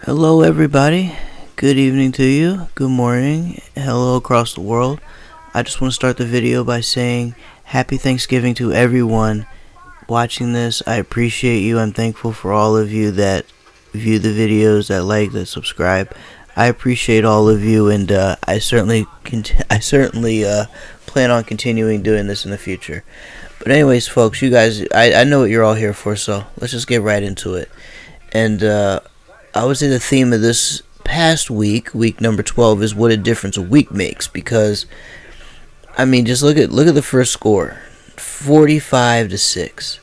Hello, everybody. Good evening to you. Good morning. Hello across the world. I just want to start the video by saying Happy Thanksgiving to everyone watching this. I appreciate you. I'm thankful for all of you that view the videos, that like, that subscribe. I appreciate all of you, and I certainly plan on continuing doing this in the future. But anyways, folks, you guys, I know what you're all here for, so let's just get right into it. And I would say the theme of this past week number 12, is what a difference a week makes. Because I mean, just look at the first score, 45-6.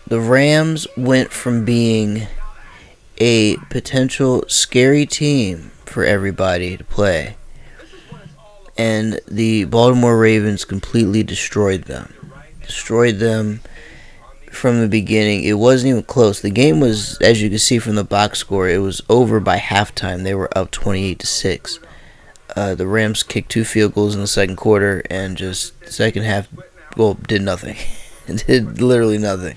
The Rams went from being a potential scary team for everybody to play, and the Baltimore Ravens completely destroyed them. From the beginning. It wasn't even close. The game was, as you can see from the box score, it was over by halftime. They were up 28-6. The Rams kicked 2 field goals in the second quarter, and just the second half, did nothing. Did literally nothing.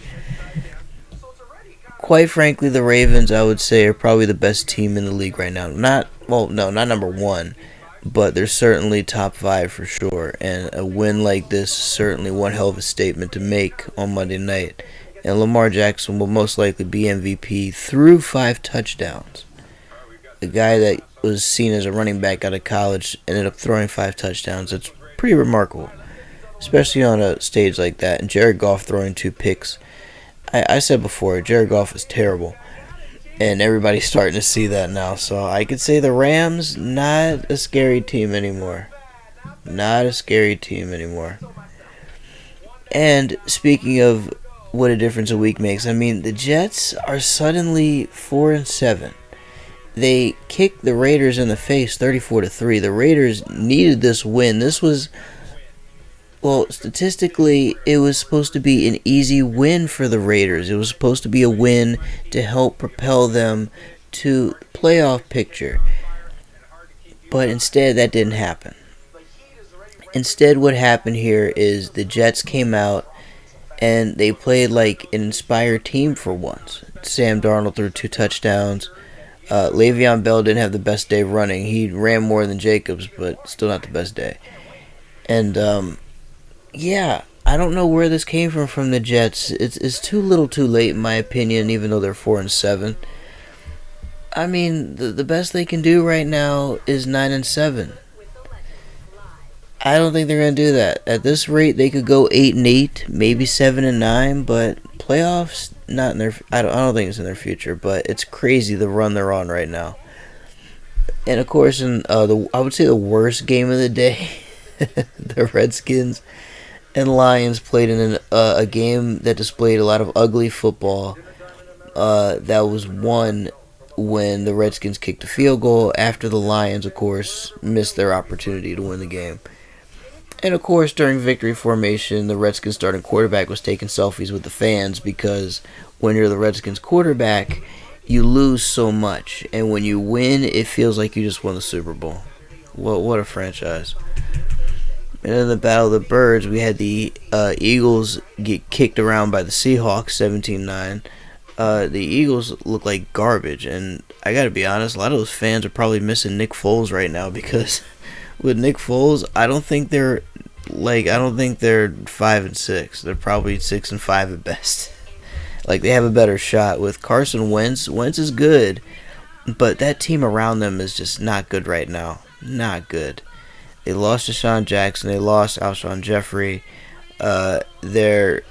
Quite frankly, the Ravens, I would say, are probably the best team in the league right now. Not number one, but they're certainly top 5 for sure. And a win like this is certainly one hell of a statement to make on Monday night. And Lamar Jackson will most likely be MVP through 5 touchdowns. The guy that was seen as a running back out of college ended up throwing 5 touchdowns. That's pretty remarkable, especially on a stage like that. And Jared Goff throwing 2 picks. I said before, Jared Goff is terrible. And everybody's starting to see that now. So I could say the Rams, not a scary team anymore. Not a scary team anymore. And speaking of what a difference a week makes, I mean, the Jets are suddenly 4-7. They kicked the Raiders in the face 34-3. The Raiders needed this win. This was, statistically, it was supposed to be an easy win for the Raiders. It was supposed to be a win to help propel them to the playoff picture. But instead, that didn't happen. Instead, what happened here is the Jets came out and they played like an inspired team for once. Sam Darnold threw 2 touchdowns. Le'Veon Bell didn't have the best day running. He ran more than Jacobs, but still not the best day. And, I don't know where this came from the Jets. It's too little too late, in my opinion, even though they're 4-7. I mean, the best they can do right now is 9-7. I don't think they're going to do that. At this rate, they could go 8-8, maybe 7-9, but playoffs, not in their. I don't think it's in their future. But it's crazy the run they're on right now. And of course, I would say the worst game of the day, the Redskins and Lions played in a game that displayed a lot of ugly football. That was won when the Redskins kicked a field goal after the Lions, of course, missed their opportunity to win the game. And of course, during victory formation, the Redskins starting quarterback was taking selfies with the fans, because when you're the Redskins quarterback, you lose so much. And when you win, it feels like you just won the Super Bowl. What a franchise. And in the Battle of the Birds, we had the Eagles get kicked around by the Seahawks 17-9. The Eagles look like garbage, and I gotta be honest, a lot of those fans are probably missing Nick Foles right now, because with Nick Foles, I don't think they're 5-6. They're probably 6-5 at best. Like, they have a better shot with Carson Wentz. Wentz is good, but that team around them is just not good right now. Not good. They lost Deshaun Jackson. They lost Alshon Jeffrey. Their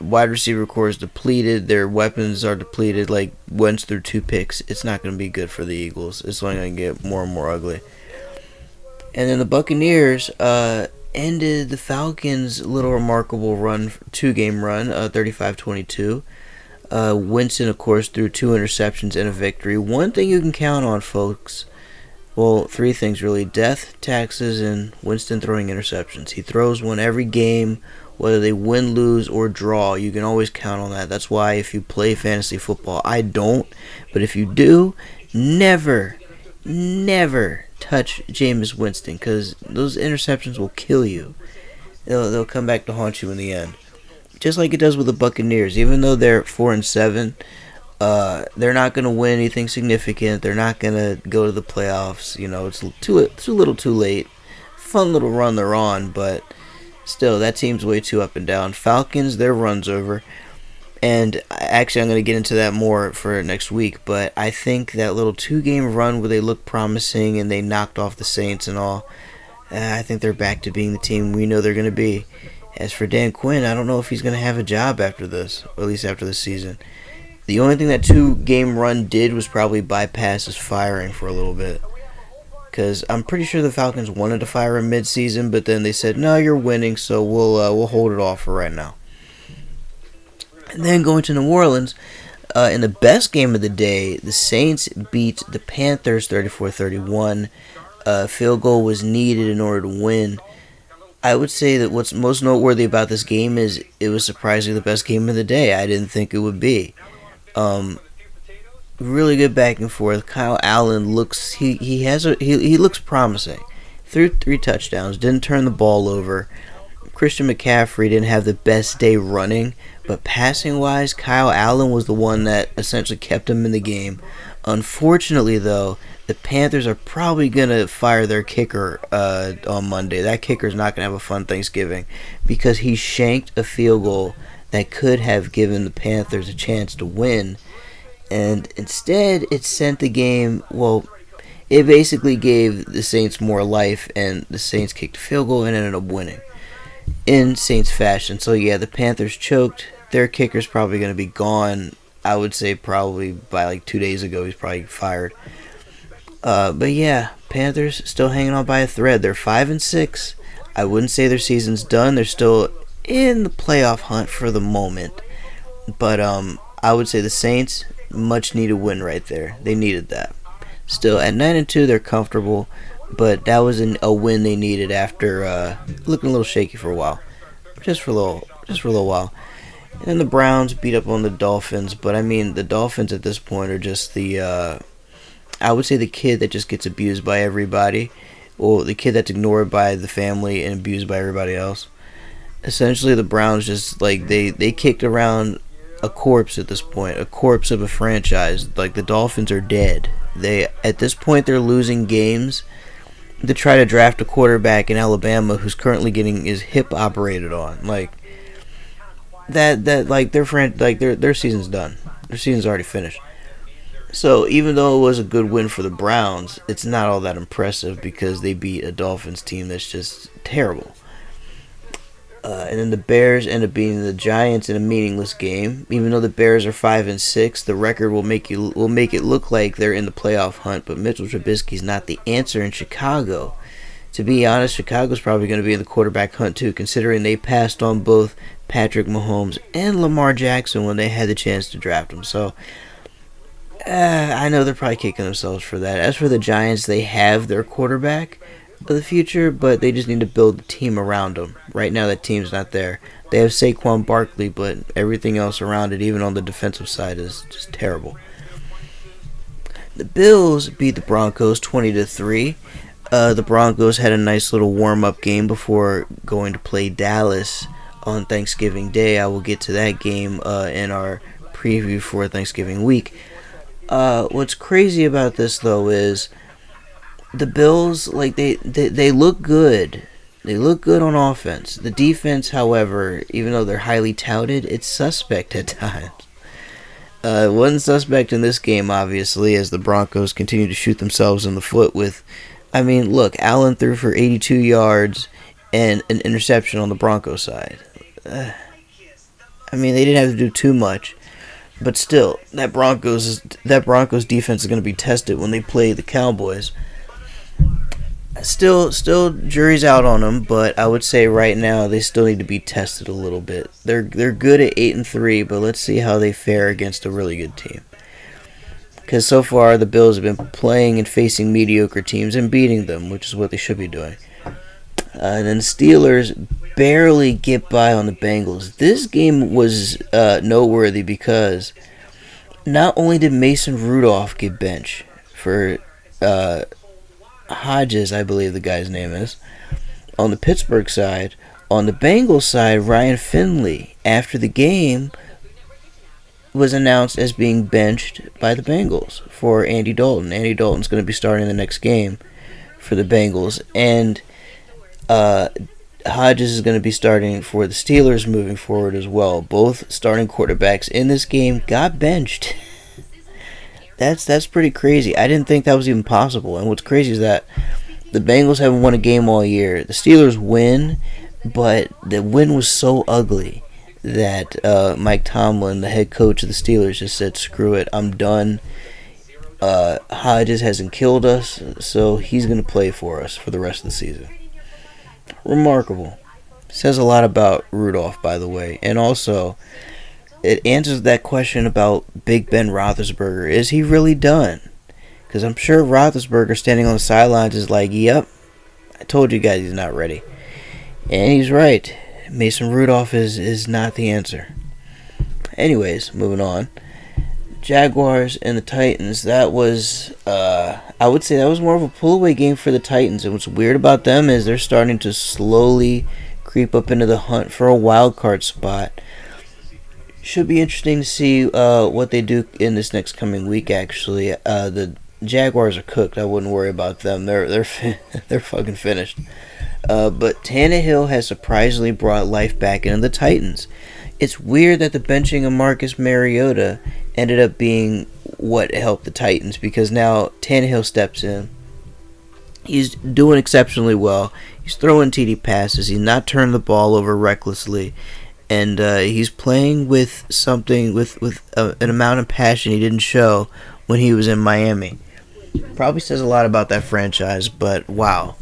wide receiver core is depleted. Their weapons are depleted. Like, Wentz threw 2 picks. It's not going to be good for the Eagles. It's only going to get more and more ugly. And then the Buccaneers ended the Falcons' little remarkable run, 2-game run, 35-22. Winston, of course, threw 2 interceptions and a victory. One thing you can count on, folks. 3 things really: death, taxes, and Winston throwing interceptions. He throws one every game, whether they win, lose, or draw. You can always count on that. That's why if you play fantasy football, I don't, but if you do, never touch Jameis Winston, because those interceptions will kill you. They'll come back to haunt you in the end. Just like it does with the Buccaneers. Even though they're 4-7, They're not going to win anything significant. They're not going to go to the playoffs. It's a little too late. Fun little run they're on, but still, that team's way too up and down. Falcons, their run's over. And actually, I'm going to get into that more for next week. But I think that little 2-game run where they looked promising and they knocked off the Saints and all, I think they're back to being the team we know they're going to be. As for Dan Quinn, I don't know if he's going to have a job after this, or at least after this season. The only thing that 2-game run did was probably bypass his firing for a little bit. Because I'm pretty sure the Falcons wanted to fire him mid-season, but then they said, no, you're winning, so we'll hold it off for right now. And then going to New Orleans, in the best game of the day, the Saints beat the Panthers 34-31. Field goal was needed in order to win. I would say that what's most noteworthy about this game is it was surprisingly the best game of the day. I didn't think it would be. Really good back and forth. Kyle Allen looks he looks promising. Threw 3 touchdowns, didn't turn the ball over. Christian McCaffrey didn't have the best day running, but passing wise, Kyle Allen was the one that essentially kept him in the game. Unfortunately, though, the Panthers are probably going to fire their kicker on Monday. That kicker's not going to have a fun Thanksgiving because he shanked a field goal that could have given the Panthers a chance to win. And instead, it sent the game, it basically gave the Saints more life, and the Saints kicked a field goal and ended up winning in Saints fashion. So, yeah, the Panthers choked. Their kicker's probably going to be gone. I would say probably by like 2 days ago, he's probably fired. But yeah, Panthers still hanging on by a thread. They're 5-6. I wouldn't say their season's done. They're still in the playoff hunt for the moment. But I would say the Saints, much needed win right there. They needed that. Still at 9-2, they're comfortable, but that was a win they needed after looking a little shaky for a while, just for a little while. And then the Browns beat up on the Dolphins, but I mean the Dolphins at this point are just I would say the kid that just gets abused by everybody, or the kid that's ignored by the family and abused by everybody else. Essentially, the Browns just they kicked around a corpse at this point, a corpse of a franchise. Like, the Dolphins are dead. At this point, they're losing games to try to draft a quarterback in Alabama who's currently getting his hip operated on. Like their season's done. Their season's already finished. So even though it was a good win for the Browns, it's not all that impressive because they beat a Dolphins team that's just terrible. And then the Bears end up beating the Giants in a meaningless game. Even though the Bears are 5-6, the record will make it look like they're in the playoff hunt. But Mitchell Trubisky's not the answer in Chicago. To be honest, Chicago's probably going to be in the quarterback hunt too, considering they passed on both Patrick Mahomes and Lamar Jackson when they had the chance to draft them. So I know they're probably kicking themselves for that. As for the Giants, they have their quarterback of the future, but they just need to build the team around them. Right now, that team's not there. They have Saquon Barkley, but everything else around it, even on the defensive side, is just terrible. The Bills beat the Broncos 20-3. The Broncos had a nice little warm-up game before going to play Dallas on Thanksgiving Day. I will get to that game in our preview for Thanksgiving week. What's crazy about this, though, is the Bills, they look good. They look good on offense. The defense, however, even though they're highly touted, it's suspect at times. It wasn't suspect in this game, obviously, as the Broncos continue to shoot themselves in the foot with... look, Allen threw for 82 yards and an interception on the Broncos side. They didn't have to do too much. But still, that Broncos defense is going to be tested when they play the Cowboys. Still, jury's out on them, but I would say right now they still need to be tested a little bit. They're good at 8-3, but let's see how they fare against a really good team. Because so far the Bills have been playing and facing mediocre teams and beating them, which is what they should be doing. And then Steelers barely get by on the Bengals. This game was noteworthy because not only did Mason Rudolph get benched for Hodges, I believe the guy's name is, on the Pittsburgh side, on the Bengals side, Ryan Finley, after the game, was announced as being benched by the Bengals for Andy Dalton. Andy Dalton's going to be starting the next game for the Bengals, and Hodges is going to be starting for the Steelers moving forward as well. Both starting quarterbacks in this game got benched. That's pretty crazy. I didn't think that was even possible. And what's crazy is that the Bengals haven't won a game all year. The Steelers win, but the win was so ugly that Mike Tomlin, the head coach of the Steelers, just said, "Screw it, I'm done. Hodges hasn't killed us, so he's going to play for us for the rest of the season." Remarkable. Says a lot about Rudolph, by the way. And also, it answers that question about Big Ben Roethlisberger. Is he really done? Because I'm sure Roethlisberger standing on the sidelines is like, "Yep, I told you guys he's not ready." And he's right. Mason Rudolph is not the answer. Anyways, moving on. Jaguars and the Titans. That was, I would say that was more of a pull-away game for the Titans. And what's weird about them is they're starting to slowly creep up into the hunt for a wild card spot. Should be interesting to see what they do in this next coming week. Actually, the Jaguars are cooked. I wouldn't worry about them. They're fucking finished. But Tannehill has surprisingly brought life back into the Titans. It's weird that the benching of Marcus Mariota ended up being what helped the Titans, because now Tannehill steps in. He's doing exceptionally well. He's throwing TD passes. He's not turning the ball over recklessly. And he's playing with something, with an amount of passion he didn't show when he was in Miami. Probably says a lot about that franchise, but wow.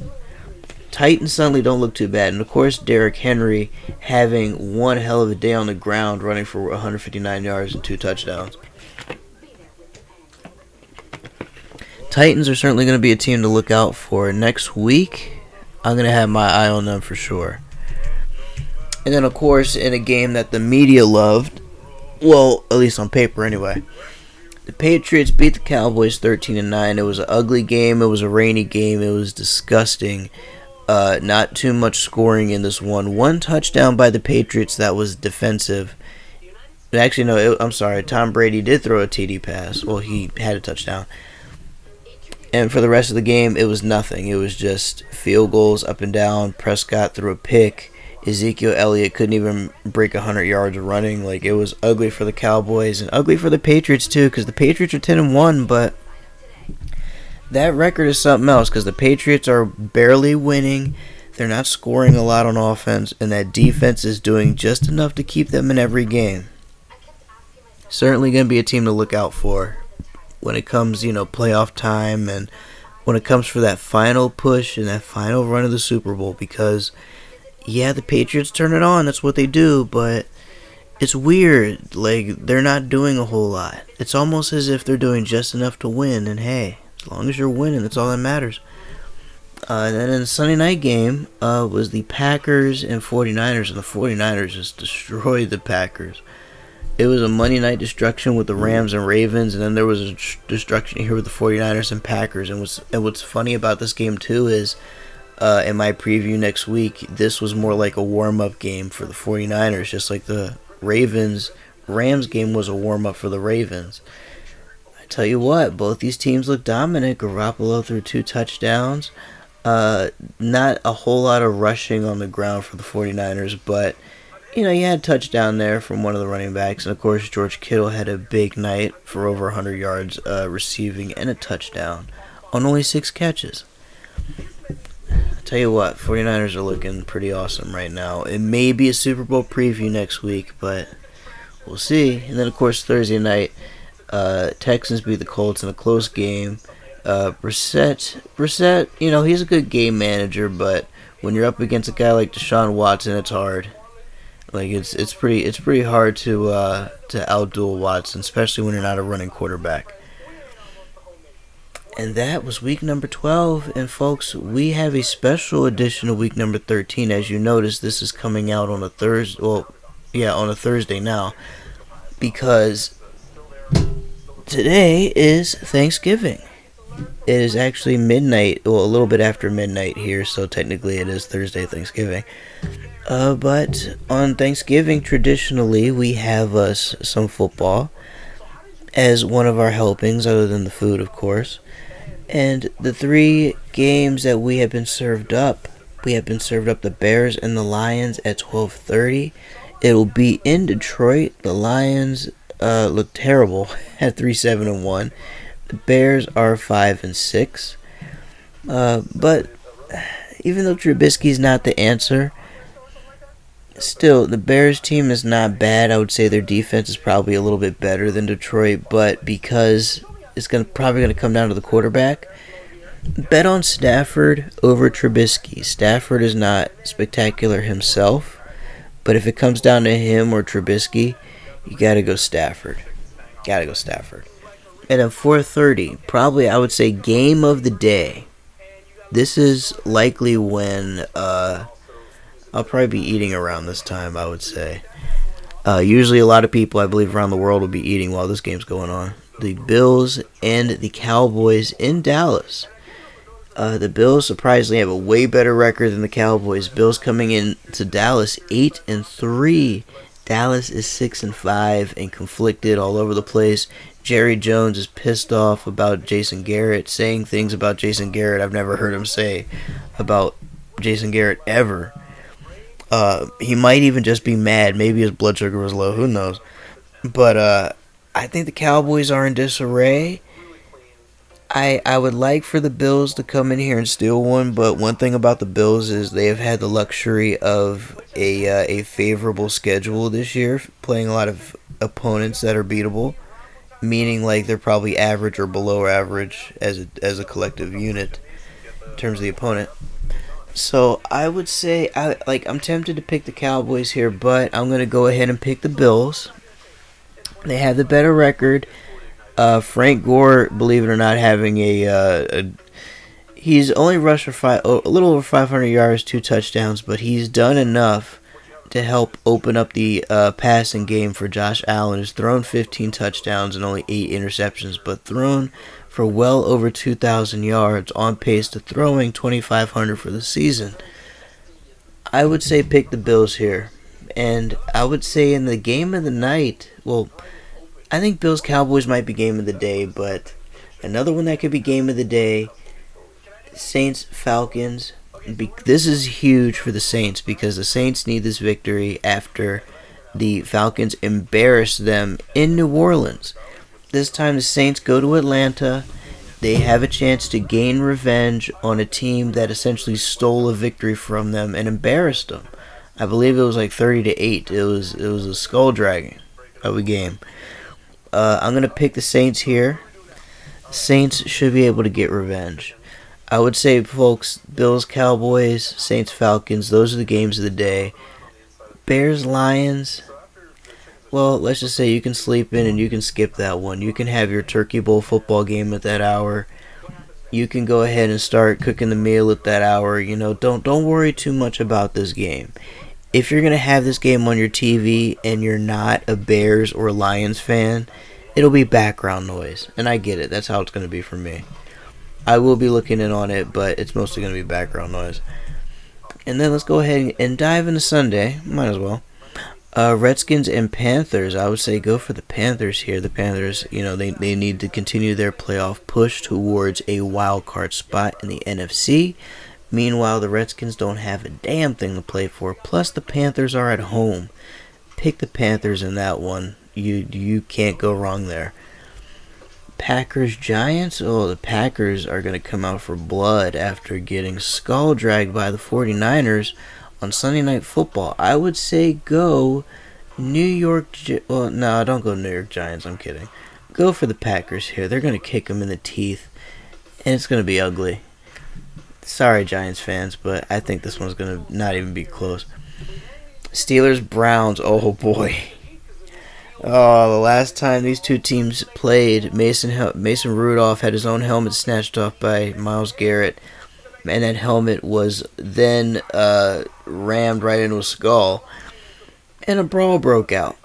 Titans suddenly don't look too bad. And of course, Derrick Henry having one hell of a day on the ground, running for 159 yards and 2 touchdowns. Titans are certainly going to be a team to look out for. Next week, I'm going to have my eye on them for sure. And then, of course, in a game that the media loved, well, at least on paper anyway, the Patriots beat the Cowboys 13-9. It was an ugly game. It was a rainy game. It was disgusting. Not too much scoring in this one. One touchdown by the Patriots that was defensive. Actually, no, I'm sorry. Tom Brady did throw a TD pass. Well, he had a touchdown. And for the rest of the game, it was nothing. It was just field goals up and down. Prescott threw a pick. Ezekiel Elliott couldn't even break 100 yards running. Like, it was ugly for the Cowboys and ugly for the Patriots too, because the Patriots are 10-1, but that record is something else, because the Patriots are barely winning. They're not scoring a lot on offense, and that defense is doing just enough to keep them in every game. Certainly going to be a team to look out for when it comes, playoff time, and when it comes for that final push and that final run of the Super Bowl, because yeah, the Patriots turn it on. That's what they do, but it's weird. Like, they're not doing a whole lot. It's almost as if they're doing just enough to win, and hey, as long as you're winning, that's all that matters. And then in the Sunday night game was the Packers and 49ers, and the 49ers just destroyed the Packers. It was a Monday night destruction with the Rams and Ravens, and then there was a destruction here with the 49ers and Packers. And what's funny about this game, too, is in my preview next week, this was more like a warm-up game for the 49ers, just like the Rams game was a warm-up for the Ravens. I tell you what, both these teams look dominant. Garoppolo threw 2 touchdowns. Not a whole lot of rushing on the ground for the 49ers, but you had a touchdown there from one of the running backs. And of course, George Kittle had a big night for over 100 yards receiving and a touchdown on only 6 catches. Tell you what, 49ers are looking pretty awesome right now. It may be a Super Bowl preview next week, but we'll see. And then, of course, Thursday night, Texans beat the Colts in a close game. Brissett, he's a good game manager, but when you're up against a guy like Deshaun Watson, it's hard. Like, it's pretty hard to outduel Watson, especially when you're not a running quarterback. And that was week number 12. And folks, we have a special edition of week number 13. As you notice, this is coming out on a Thursday. Well, yeah, on a Thursday now, because today is Thanksgiving. It is actually midnight. Well, a little bit after midnight here, so technically it is Thursday, Thanksgiving. But on Thanksgiving, traditionally, we have some football. as one of our helpings, other than the food, of course. And the three games that we have been served up the Bears and the Lions at 12:30. It'll be in Detroit. The Lions look terrible at 3-7-1. The Bears are 5-6. But even though Trubisky's not the answer, still the Bears team is not bad. I would say their defense is probably a little bit better than Detroit, but because it's probably gonna come down to the quarterback, bet on Stafford over Trubisky. Stafford is not spectacular himself, but if it comes down to him or Trubisky, you gotta go Stafford. Gotta go Stafford. And at 4:30, probably I would say game of the day. This is likely when I'll probably be eating around this time, I would say. Usually a lot of people, I believe, around the world will be eating while this game's going on. The Bills and the Cowboys in Dallas. The Bills surprisingly have a way better record than the Cowboys. Bills coming in to Dallas 8-3. Dallas is 6-5 and conflicted all over the place. Jerry Jones is pissed off about Jason Garrett, saying things about Jason Garrett I've never heard him say about Jason Garrett ever. He might even just be mad. Maybe his blood sugar was low. Who knows? But I think the Cowboys are in disarray. I would like for the Bills to come in here and steal one, but one thing about the Bills is they have had the luxury of a favorable schedule this year, playing a lot of opponents that are beatable, meaning like they're probably average or below average as a collective unit in terms of the opponent. So I would say I'm tempted to pick the Cowboys here, but I'm gonna go ahead and pick the Bills. They have the better record. Frank Gore, believe it or not, having he's only rushed for a little over 500 yards, 2 touchdowns, but he's done enough to help open up the passing game for Josh Allen, who's thrown 15 touchdowns and only 8 interceptions, but thrown for well over 2,000 yards, on pace to throwing 2,500 for the season. I would say pick the Bills here, and I would say in the game of the night, well, I think Bills-Cowboys might be game of the day, but another one that could be game of the day, Saints-Falcons. This is huge for the Saints because the Saints need this victory after the Falcons embarrassed them in New Orleans. This time the Saints go to Atlanta. They have a chance to gain revenge on a team that essentially stole a victory from them and embarrassed them. I believe it was like 30-8. It was a skull dragging of a game. I'm going to pick the Saints here. Saints should be able to get revenge. I would say, folks, Bills, Cowboys, Saints, Falcons, those are the games of the day. Bears, Lions, well, let's just say you can sleep in and you can skip that one. You can have your Turkey Bowl football game at that hour. You can go ahead and start cooking the meal at that hour. You know, don't worry too much about this game. If you're going to have this game on your TV and you're not a Bears or Lions fan, it'll be background noise. And I get it. That's how it's going to be for me. I will be looking in on it, but it's mostly going to be background noise. And then let's go ahead and dive into Sunday. Might as well. Redskins and Panthers. I would say go for the Panthers here. The Panthers, you know, they need to continue their playoff push towards a wild card spot in the NFC. Meanwhile, the Redskins don't have a damn thing to play for. Plus, the Panthers are at home. Pick the Panthers in that one. You can't go wrong there. Packers Giants. Oh, the Packers are going to come out for blood after getting skull dragged by the 49ers on Sunday Night Football. I would say go New York. Well, no, don't go New York Giants. I'm kidding. Go for the Packers here. They're going to kick them in the teeth, and it's going to be ugly. Sorry, Giants fans, but I think this one's going to not even be close. Steelers-Browns. Oh, boy. Oh, the last time these two teams played, Mason Rudolph had his own helmet snatched off by Myles Garrett, and that helmet was then rammed right into his skull, and a brawl broke out.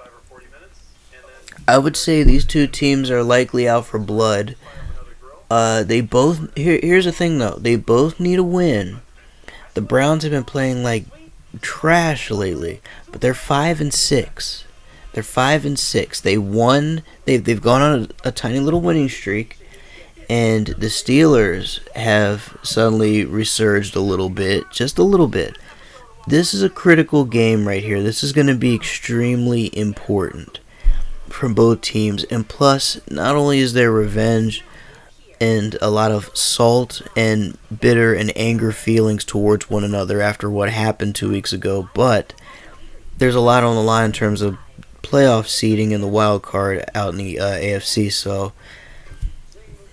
I would say these two teams are likely out for blood. They both. Here's the thing, though. They both need a win. The Browns have been playing like trash lately, but they're 5-6. They're 5-6. They won. They've gone on a tiny little winning streak, and the Steelers have suddenly resurged a little bit, just a little bit. This is a critical game right here. This is going to be extremely important for both teams. And plus, not only is there revenge and a lot of salt and bitter and anger feelings towards one another after what happened 2 weeks ago, but there's a lot on the line in terms of playoff seeding in the wild card out in the AFC. So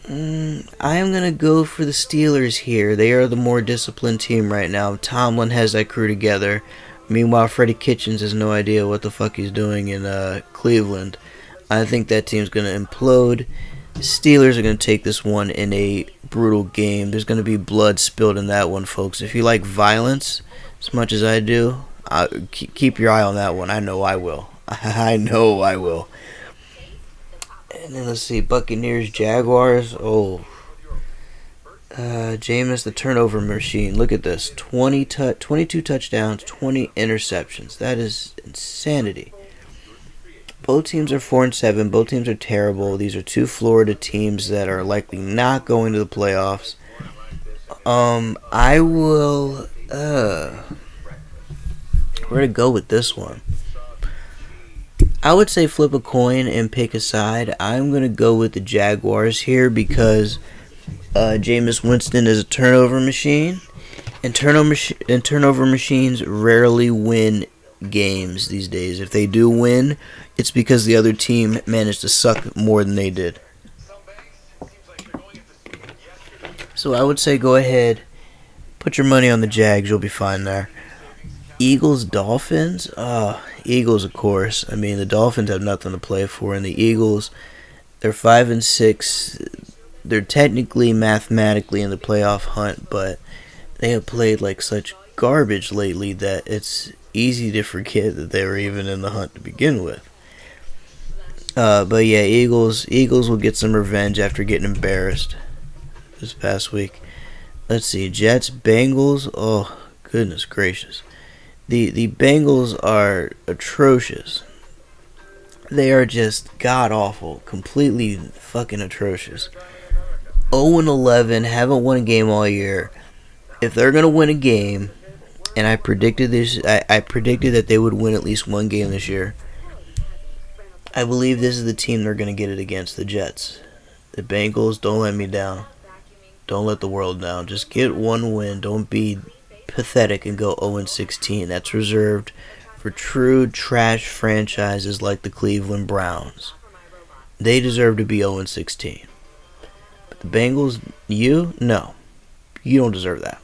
I am going to go for the Steelers here. They are the more disciplined team right now. Tomlin has that crew together. Meanwhile, Freddie Kitchens has no idea what the fuck he's doing in Cleveland. I think that team's going to implode. The Steelers are going to take this one in a brutal game. There's going to be blood spilled in that one, folks. If you like violence as much as I do, keep your eye on that one. I know I will. I know I will. And then let's see, Buccaneers, Jaguars. Oh, Jameis, the turnover machine. Look at this: 22 touchdowns, 20 interceptions. That is insanity. Both teams are 4-7. Both teams are terrible. These are two Florida teams that are likely not going to the playoffs. I will. Where to go with this one? I would say flip a coin and pick a side. I'm going to go with the Jaguars here because Jameis Winston is a turnover machine, and turnover machines rarely win games these days. If they do win, it's because the other team managed to suck more than they did. So I would say go ahead, put your money on the Jags. You'll be fine there. Eagles, Dolphins. Eagles, of course. I mean, the Dolphins have nothing to play for, and the Eagles, they're 5-6. They're technically, mathematically in the playoff hunt, but they have played like such garbage lately that it's easy to forget that they were even in the hunt to begin with. But yeah, Eagles will get some revenge after getting embarrassed this past week. Let's see, Jets, Bengals. Oh, goodness gracious. The Bengals are atrocious. They are just god-awful. Completely fucking atrocious. 0-11, haven't won a game all year. If they're going to win a game, and I predicted this, I predicted that they would win at least one game this year. I believe this is the team they're going to get it against, the Jets. The Bengals, don't let me down. Don't let the world down. Just get one win. Don't be pathetic and go 0-16. That's reserved for true trash franchises like the Cleveland Browns. They deserve to be 0-16. But the Bengals, no. You don't deserve that.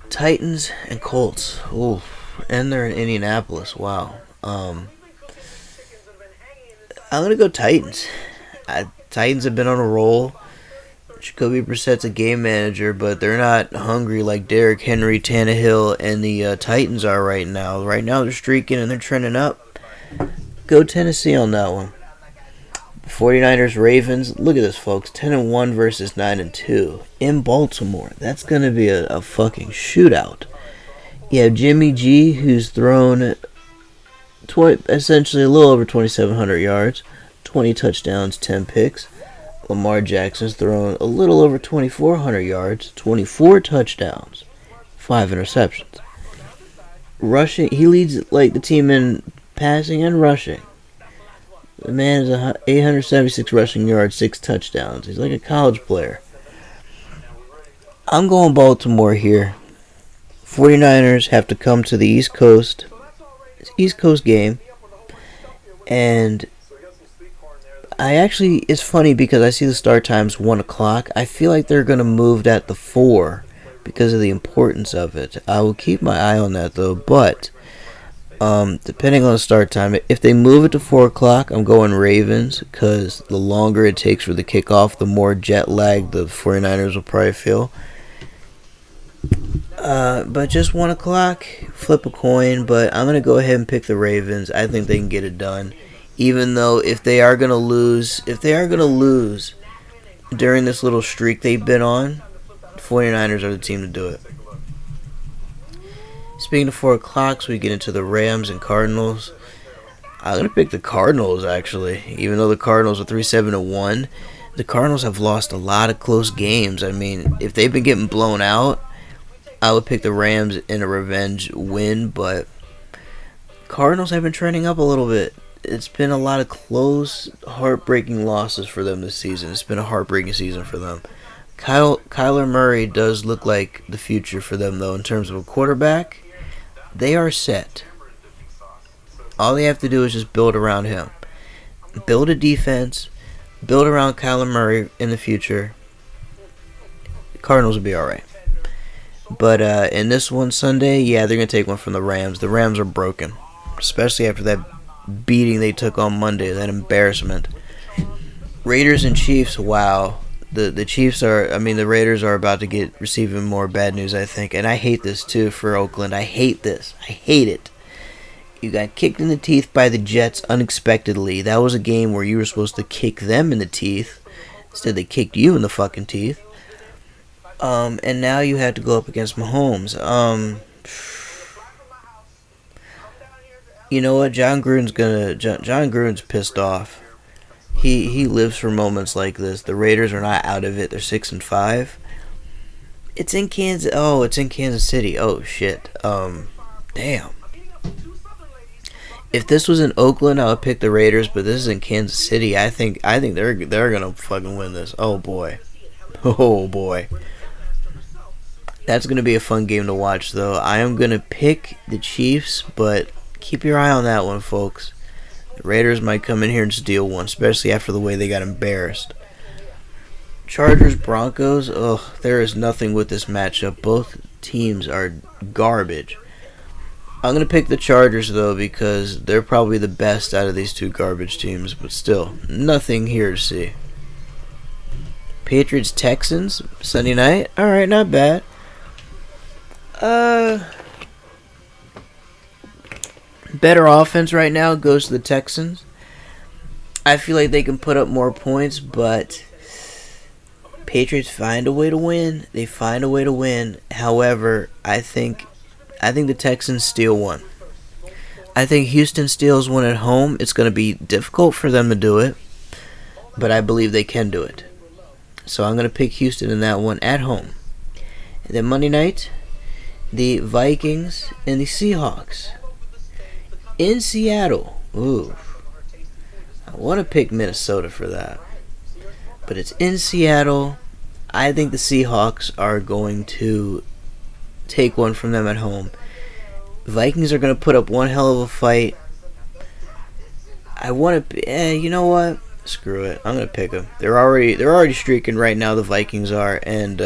Titans and Colts. Ooh, and they're in Indianapolis. Wow. I'm going to go Titans. Titans have been on a roll. Jacoby Brissett's a game manager, but they're not hungry like Derrick Henry, Tannehill, and the Titans are right now. Right now they're streaking and they're trending up. Go Tennessee on that one. 49ers, Ravens. Look at this, folks. 10-1 versus 9-2 in Baltimore. That's going to be a fucking shootout. You have Jimmy G, who's thrown essentially a little over 2,700 yards, 20 touchdowns, 10 picks. Lamar Jackson's thrown a little over 2,400 yards, 24 touchdowns, 5 interceptions. Rushing, he leads like the team in passing and rushing. The man is 876 rushing yards, 6 touchdowns. He's like a college player. I'm going Baltimore here. 49ers have to come to the East Coast. It's East Coast game. And it's funny because I see the start time's 1 o'clock. I feel like they're going to move that to 4 because of the importance of it. I will keep my eye on that though, but depending on the start time, if they move it to 4 o'clock, I'm going Ravens because the longer it takes for the kickoff, the more jet lag the 49ers will probably feel. But just 1 o'clock, flip a coin, but I'm going to go ahead and pick the Ravens. I think they can get it done. Even though if they are going to lose during this little streak they've been on, the 49ers are the team to do it. Speaking of 4 o'clocks, we get into the Rams and Cardinals. I'm gonna pick the Cardinals actually. Even though the Cardinals are 3-7-1, the Cardinals have lost a lot of close games. I mean, if they've been getting blown out, I would pick the Rams in a revenge win. But Cardinals have been trending up a little bit. It's been a lot of close, heartbreaking losses for them this season. It's been a heartbreaking season for them. Kyler Murray does look like the future for them, though, in terms of a quarterback. They are set. All they have to do is just build around him. Build a defense. Build around Kyler Murray in the future. The Cardinals will be alright. But in this one Sunday, yeah, they're going to take one from the Rams. The Rams are broken. Especially after that beating they took on Monday. That embarrassment. Raiders and Chiefs, wow. The Chiefs the Raiders are about to receive even more bad news, I think. And I hate this, too, for Oakland. I hate this. I hate it. You got kicked in the teeth by the Jets unexpectedly. That was a game where you were supposed to kick them in the teeth. Instead, they kicked you in the fucking teeth. And now you had to go up against Mahomes. You know what? John Gruden's pissed off. He lives for moments like this. The Raiders are not out of it. They're 6-5. It's in Kansas. Oh, it's in Kansas City. Oh shit. Damn. If this was in Oakland, I would pick the Raiders, but this is in Kansas City. I think they're gonna fucking win this. Oh boy. Oh boy. That's gonna be a fun game to watch, though. I am gonna pick the Chiefs, but keep your eye on that one, folks. The Raiders might come in here and steal one, especially after the way they got embarrassed. Chargers, Broncos, ugh, there is nothing with this matchup. Both teams are garbage. I'm going to pick the Chargers, though, because they're probably the best out of these two garbage teams, but still, nothing here to see. Patriots, Texans, Sunday night. Alright, not bad. Better offense right now goes to the Texans. I feel like they can put up more points, but Patriots find a way to win. They find a way to win. However, I think the Texans steal one. I think Houston steals one at home. It's going to be difficult for them to do it, but I believe they can do it. So I'm going to pick Houston in that one at home. And then Monday night, the Vikings and the Seahawks in Seattle. Ooh. I want to pick Minnesota for that. But it's in Seattle. I think the Seahawks are going to take one from them at home. Vikings are going to put up one hell of a fight. I want to... you know what? Screw it. I'm going to pick them. They're already streaking right now, the Vikings are. And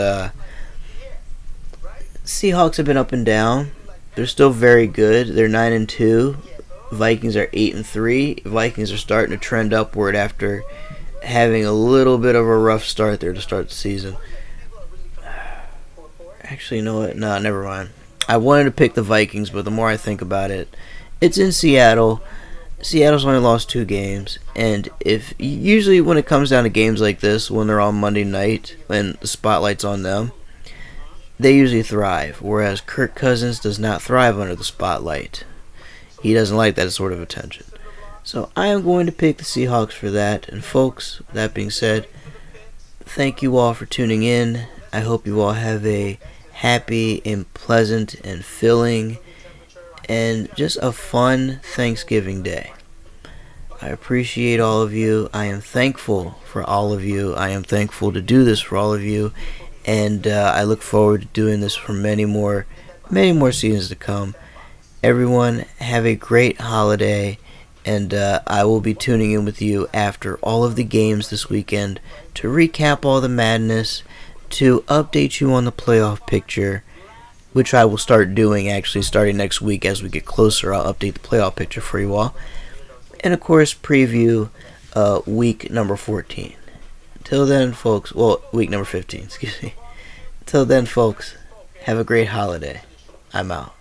Seahawks have been up and down. They're still very good. They're 9-2. Vikings are 8-3. Vikings are starting to trend upward after having a little bit of a rough start there to start the season. Actually, you know what? No, never mind. I wanted to pick the Vikings, but the more I think about it, it's in Seattle. Seattle's only lost 2 games, and usually when it comes down to games like this, when they're on Monday night and the spotlight's on them, they usually thrive, whereas Kirk Cousins does not thrive under the spotlight. He doesn't like that sort of attention. So I am going to pick the Seahawks for that. And folks, that being said, thank you all for tuning in. I hope you all have a happy and pleasant and filling and just a fun Thanksgiving day. I appreciate all of you. I am thankful for all of you. I am thankful to do this for all of you. And I look forward to doing this for many more seasons to come. Everyone, have a great holiday, and I will be tuning in with you after all of the games this weekend to recap all the madness, to update you on the playoff picture, which I will start doing actually starting next week. As we get closer, I'll update the playoff picture for you all, and of course preview week number 14. Until then, folks, week number 15, excuse me. Until then, folks, have a great holiday. I'm out.